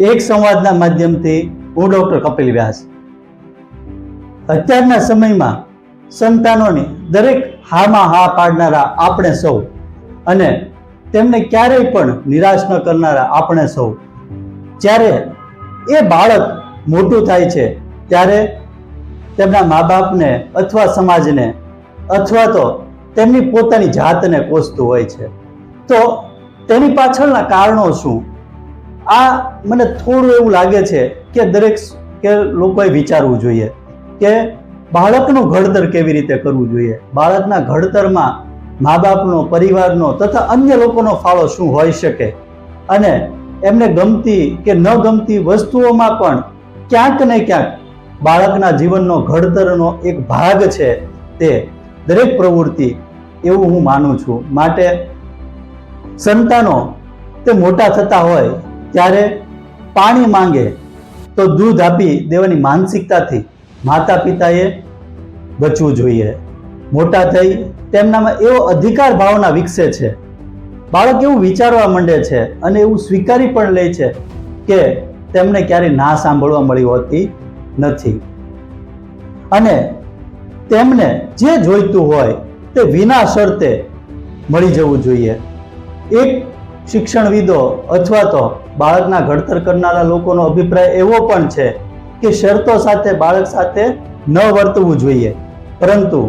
એક સંવાદના માધ્યમથી હું ડૉક્ટર કપિલ વ્યાસ અત્યારના સમયમાં સંતાનોની દરેક હામાં હા પાડનારા આપણે સૌ અને તેમને ક્યારેય પણ નિરાશ ન કરનારા આપણે સૌ, જ્યારે એ બાળક મોટું થાય છે ત્યારે તેમના મા બાપને અથવા સમાજને અથવા તો તેમની પોતાની જાતને કોસતું હોય છે. તો તેની પાછળના કારણો શું? આ મને થોડું એવું લાગે છે કે દરેક લોકોએ વિચારવું જોઈએ કે બાળકનું ઘડતર કેવી રીતે કરવું જોઈએ, બાળકના ઘડતરમાં મા બાપનો, પરિવારનો તથા અન્ય લોકોનો ફાળો શું હોઈ શકે, અને એમને ગમતી કે ન ગમતી વસ્તુઓમાં પણ ક્યાંક ને ક્યાંક બાળકના જીવનનો ઘડતરનો એક ભાગ છે તે દરેક પ્રવૃત્તિ, એવું હું માનું છું. માટે સંતાનો તે મોટા થતા હોય ત્યારે પાણી માંગે તો દૂધ આપી દેવાની માનસિકતાથી માતા પિતાએ બચવું જોઈએ. મોટા થઈ તેમનામાં એવો અધિકાર ભાવના વિકસે છે, બાળક એવું વિચારવા માંડે છે અને એવું સ્વીકારી પણ લે છે કે તેમને ક્યારેય ના સાંભળવા મળી હોતી નથી, અને તેમને જે જોઈતું હોય તે વિના શરતે મળી જવું જોઈએ. એક શિક્ષણવિદો અથવા તો બાળકના ઘડતર કરનારા લોકોનો અભિપ્રાય એવો પણ છે કે શરતો સાથે બાળક સાથે ન વર્તવું જોઈએ, પરંતુ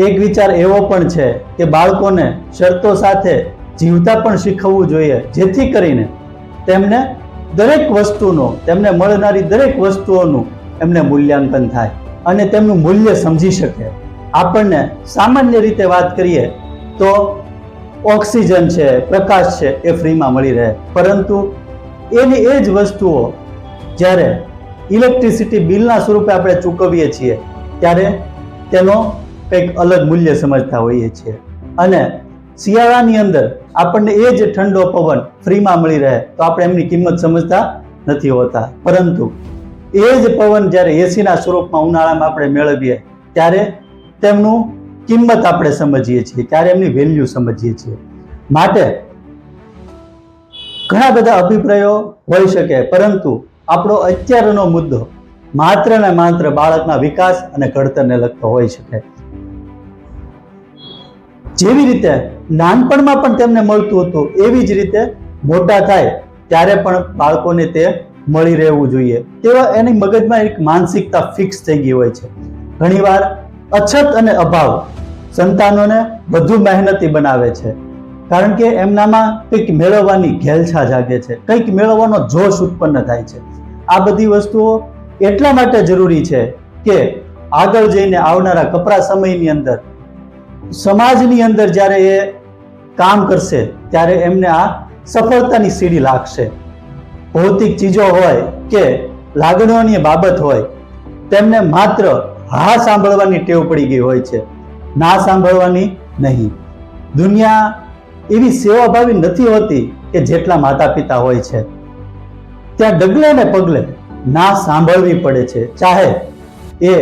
એક વિચાર એવો પણ છે કે બાળકોને શરતો સાથે જીવતા પણ શીખવવું જોઈએ, જેથી કરીને તેમને દરેક વસ્તુનો, તેમને મળનારી દરેક વસ્તુઓનું એમને મૂલ્યાંકન થાય અને તેમનું મૂલ્ય સમજી શકે. આપણને સામાન્ય રીતે વાત કરીએ તો ઓક્સિજન છે, પ્રકાશ છે, એ ફ્રીમાં મળી રહે, પરંતુ એની એ જ વસ્તુઓ જ્યારે ઇલેક્ટ્રિસિટી બિલના સ્વરૂપે આપણે ચૂકવીએ છીએ ત્યારે તેનો કંઈક અલગ મૂલ્ય સમજતા હોઈએ છીએ. અને શિયાળાની અંદર આપણને એ જ ઠંડો પવન ફ્રીમાં મળી રહે તો આપણે એમની કિંમત સમજતા નથી હોતા, પરંતુ એ જ પવન જ્યારે એસીના સ્વરૂપમાં ઉનાળામાં આપણે મેળવીએ ત્યારે તેમનું કિંમત આપણે સમજીએ છીએ, ત્યારે એમની વેલ્યુ સમજીએ છીએ. માટે ઘણા બધા અભિપ્રાયો હોઈ શકે, પરંતુ આપણો અત્યારનો મુદ્દો માત્ર ને માત્ર બાળકના વિકાસ અને ઘડતરને લગતો હોઈ શકે. જેવી રીતે નાનપણમાં પણ તેમને મળતું હતું, એવી જ રીતે મોટા થાય ત્યારે પણ બાળકોને તે મળી રહેવું જોઈએ. તેવા એની મગજમાં એક માનસિકતા ફિક્સ થઈ ગઈ હોય છે. ઘણીવાર અછત અને અભાવ સંતાનોને વધુ મહેનતી બનાવે છે, કારણ કે એમનામાં કંઈક મેળવવાની ઘેલછા જાગે છે, કંઈક મેળવવાનો જોશ ઉત્પન્ન થાય છે. આ બધી વસ્તુઓ એટલા માટે જરૂરી છે કે આગળ જઈને આવનારા કપરા સમયની અંદર સમાજની અંદર જ્યારે એ કામ કરશે ત્યારે એમને આ સફળતાની સીડી લાગશે. ભૌતિક ચીજો હોય કે લાગણીઓની બાબત હોય, તેમને માત્ર હા સાંભળવાની ટેવ પડી ગઈ હોય છે, ના સાંભળવાની નહીં. દુનિયા એવી સેવાભાવી નથી હોતી કે જેટલા માતા પિતા હોય છે. ત્યાં ડગલે ને પગલે ના સાંભળવી પડે છે, ચાહે એ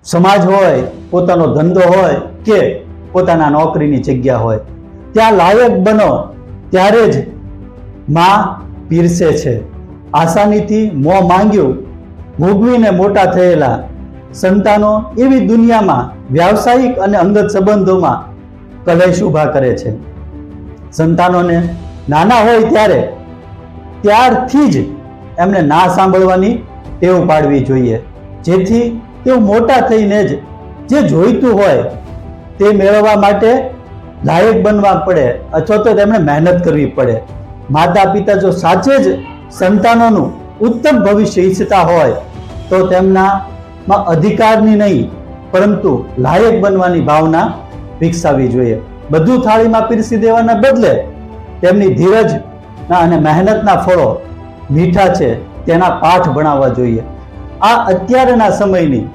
સમાજ હોય, પોતાનો ધંધો હોય કે પોતાના નોકરીની જગ્યા હોય. ત્યાં લાયક બનો ત્યારે જ માં પીરસે છે. આસાનીથી મોં માંગ્યું ભોગવીને મોટા થયેલા સંતાનો એવી દુનિયામાં વ્યાવસાયિક અને અંગત સંબંધોમાં કલેશ ઊભા કરે છે. સંતાનોને નાના હોય ત્યારથી જ એમને ના સાંભળવાની ટેવ પાડવી જોઈએ, જેથી તેઓ મોટા થઈને જ જે જોઈતું હોય તે મેળવવા માટે લાયક બનવા પડે અથવા તો તેમણે મહેનત કરવી પડે. માતા પિતા જો સાચે જ સંતાનોનું ઉત્તમ ભવિષ્ય ઈચ્છતા હોય તો તેમનામાં અધિકારની નહીં પરંતુ લાયક બનવાની ભાવના વિકસાવવી જોઈએ. બધું થાળીમાં પીરસી દેવાના બદલે તેમની ધીરજના અને મહેનતના ફળો મીઠા છે તેના પાઠ ભણાવવા જોઈએ. આ અત્યારના સમયની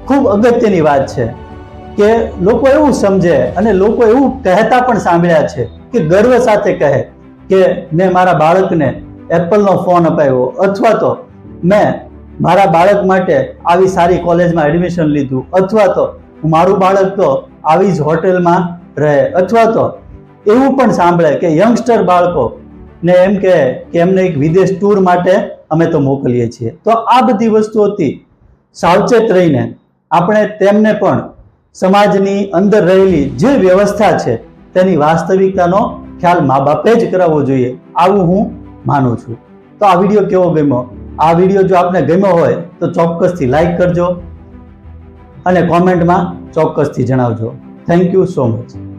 ખૂબ અગત્યની વાત છે કે લોકો એવું સમજે અને લોકો એવું કહેતા પણ સાંભળ્યા છે કે ગર્વ સાથે કહે કે મેં મારા બાળકને એપલનો ફોન અપાવ્યો, અથવા તો મેં મારા બાળક માટે આવી સારી કોલેજમાં એડમિશન લીધું, અથવા તો મારું બાળક તો આવી જ હોટેલમાં રહે, અથવા તો એવું પણ સાંભળે કે યંગસ્ટર બાળકો ને એમ કે એમને એક વિદેશ ટૂર માટે અમે તો મોકલીએ છીએ. તો આ બધી વસ્તુઓથી સાવચેત રહીને આપણે તેમને પણ સમાજની અંદર રહેલી જે વ્યવસ્થા છે તેની વાસ્તવિકતાનો ખ્યાલ મા બાપે જ કરાવવો જોઈએ, આવું હું માનું છું. તો આ વિડીયો કેવો ગમ્યો? આ વિડીયો જો આપને ગમ્યો હોય તો ચોક્કસથી લાઈક કરજો અને કોમેન્ટમાં ચોક્કસથી જણાવજો. Thank you so much.